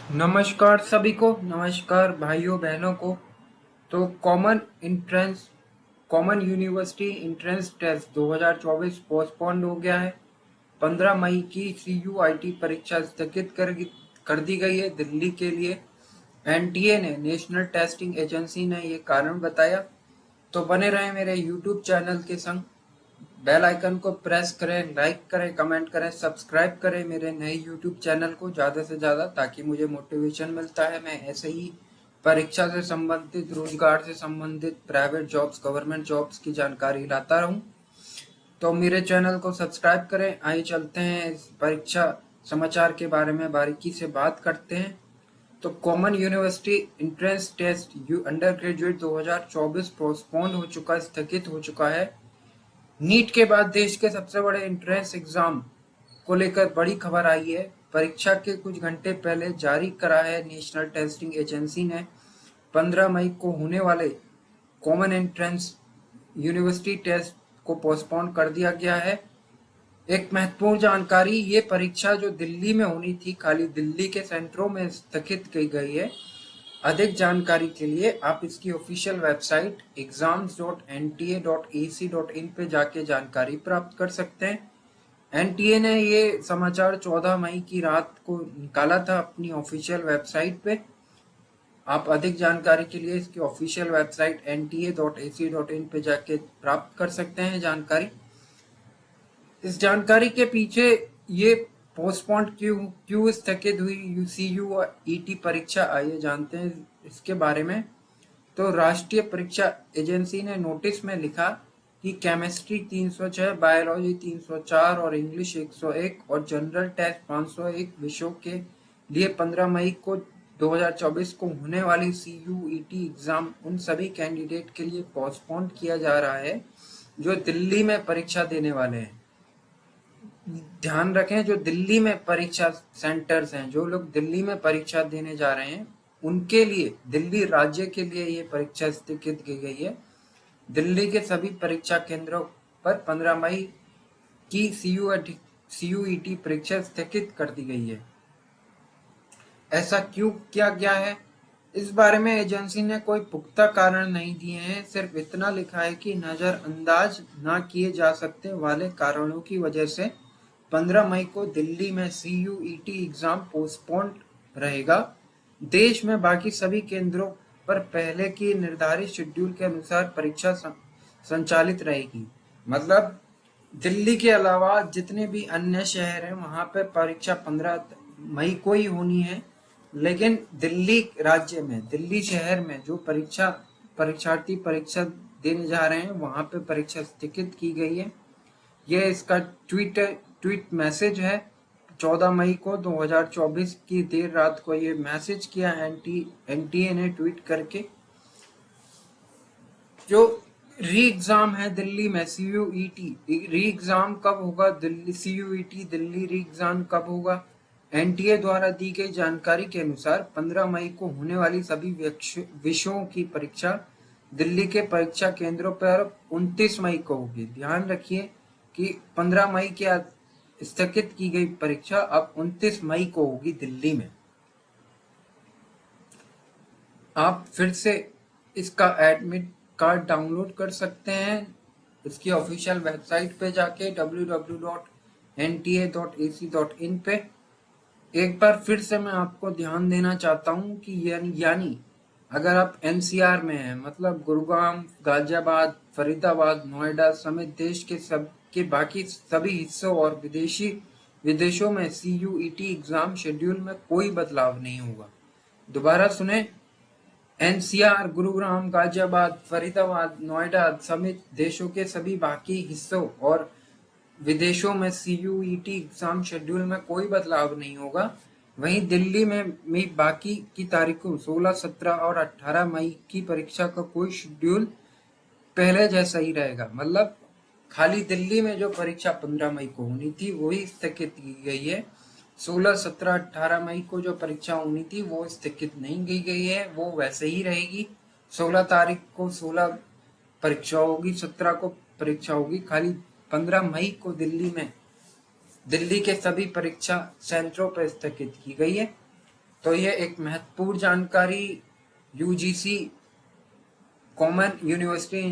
नमस्कार सभी को। नमस्कार भाइयों बहनों को। तो common university entrance test 2024 postponed हो गया है। 15 मई की CUIT परीक्षा स्थगित कर दी गई है दिल्ली के लिए। NTA ने, नेशनल टेस्टिंग एजेंसी ने ये कारण बताया। तो बने रहे मेरे YouTube चैनल के संग। बेल आइकन को प्रेस करें, लाइक करें, कमेंट करें, सब्सक्राइब करें मेरे नए यूट्यूब चैनल को ज़्यादा से ज़्यादा, ताकि मुझे मोटिवेशन मिलता है। मैं ऐसे ही परीक्षा से संबंधित, रोजगार से संबंधित, प्राइवेट जॉब्स, गवर्नमेंट जॉब्स की जानकारी लाता रहूं। तो मेरे चैनल को सब्सक्राइब करें। आइए चलते हैं इस परीक्षा समाचार के बारे में बारीकी से बात करते हैं। तो common university entrance test undergraduate 2024 postponed हो चुका, स्थगित हो चुका है। नीट के बाद देश के सबसे बड़े एंट्रेंस एग्जाम को लेकर बड़ी खबर आई है। परीक्षा के कुछ घंटे पहले जारी करा है नेशनल टेस्टिंग एजेंसी ने। 15 मई को होने वाले कॉमन एंट्रेंस यूनिवर्सिटी टेस्ट को पोस्टपोन कर दिया गया है। एक महत्वपूर्ण जानकारी, ये परीक्षा जो दिल्ली में होनी थी, खाली दिल्ली के सेंटरों में स्थगित की गई है। अधिक जानकारी के लिए आप इसकी ऑफिशियल वेबसाइट exams.nta.ac.in पे जाके जानकारी प्राप्त कर सकते हैं। NTA ने ये समाचार 14 मई की रात को निकाला था अपनी ऑफिशियल वेबसाइट पे। आप अधिक जानकारी के लिए इसकी ऑफिशियल वेबसाइट nta.ac.in पे जाके प्राप्त कर सकते हैं जानकारी। इस जानकारी के पीछे ये पोस्टपोन्ड क्यों क्यों स्थगित हुई CUET परीक्षा, आइए जानते हैं इसके बारे में। तो राष्ट्रीय परीक्षा एजेंसी ने नोटिस में लिखा कि केमिस्ट्री 306, बायोलॉजी 304 और इंग्लिश 101 और जनरल टेस्ट 501 विषयों के लिए 15 मई को 2024 को होने वाली CUET एग्जाम उन सभी कैंडिडेट के लिए पोस्टपोन किया जा रहा है जो दिल्ली में परीक्षा देने वाले हैं। ध्यान रखें, जो दिल्ली में परीक्षा सेंटर्स हैं, जो लोग दिल्ली में परीक्षा देने जा रहे हैं, उनके लिए, दिल्ली राज्य के लिए ये परीक्षा स्थगित की गई है। दिल्ली के सभी परीक्षा केंद्रों पर 15 मई की CUET परीक्षा स्थगित कर दी गई है। ऐसा क्यों किया गया है, इस बारे में एजेंसी ने कोई पुख्ता कारण नहीं दिए हैं। सिर्फ इतना लिखा है कि नजरअंदाज ना किए जा सकते वाले कारणों की वजह से 15 मई को दिल्ली में CUET एग्जाम पोस्टपोन्ड रहेगा। देश में बाकी सभी केंद्रों पर पहले की निर्धारित शेड्यूल के अनुसार परीक्षा संचालित रहेगी। मतलब दिल्ली के अलावा जितने भी अन्य शहर हैं वहां पे परीक्षा 15 मई को ही होनी है। लेकिन दिल्ली राज्य में, दिल्ली शहर में जो परीक्षार्थी परीक्षा देने जा रहे हैं वहां पे परीक्षा स्थगित की गई है। यह इसका ट्वीट मैसेज है। 14 मई को 2024 की देर रात को ये मैसेज किया NTA ने ट्वीट करके। जो री एग्जाम है दिल्ली में CUET, री एग्जाम कब होगा दिल्ली CUET दिल्ली री एग्जाम कब होगा? NTA द्वारा दी गई जानकारी के अनुसार 15 मई को होने वाली सभी विषयों की परीक्षा दिल्ली के परीक्षा केंद्रों पर 29 मई को होगी। ध्यान रखिए कि 15 मई के स्थगित की गई परीक्षा अब 29 मई को होगी दिल्ली में। आप फिर से इसका एडमिट कार्ड डाउनलोड कर सकते हैं इसकी ऑफिशियल वेबसाइट पे जाके www.nta.ac.in पे। एक बार फिर से मैं आपको ध्यान देना चाहता हूँ कि यानी अगर आप NCR में हैं, मतलब गुरुग्राम, गाजियाबाद, फरीदाबाद, नोएडा समेत देश के बाकी सभी हिस्सों और विदेशों में CUET एग्जाम शेड्यूल में कोई बदलाव नहीं होगा। दोबारा सुने, NCR, गुरुग्राम, गाजियाबाद, फरीदाबाद, नोएडा समेत देशों के सभी बाकी हिस्सों और विदेशों में CUET एग्जाम शेड्यूल में कोई बदलाव नहीं होगा। वहीं दिल्ली में बाकी की तारीखों 16, 17 और 18 मई की परीक्षा का कोई शेड्यूल पहले जैसा ही रहेगा। मतलब खाली दिल्ली में जो परीक्षा 15 मई को होनी थी वही स्थगित की गई है। 16, 17, 18 मई को जो परीक्षा होनी थी वो स्थगित नहीं की गई है, वो वैसे ही रहेगी। 16 तारीख को 16 परीक्षा होगी, 17 को परीक्षा होगी। खाली 15 मई को दिल्ली के सभी परीक्षा सेंटरों पर स्थगित की गई है। तो ये एक महत्वपूर्ण जानकारी यूजीसी कॉमन यूनिवर्सिटी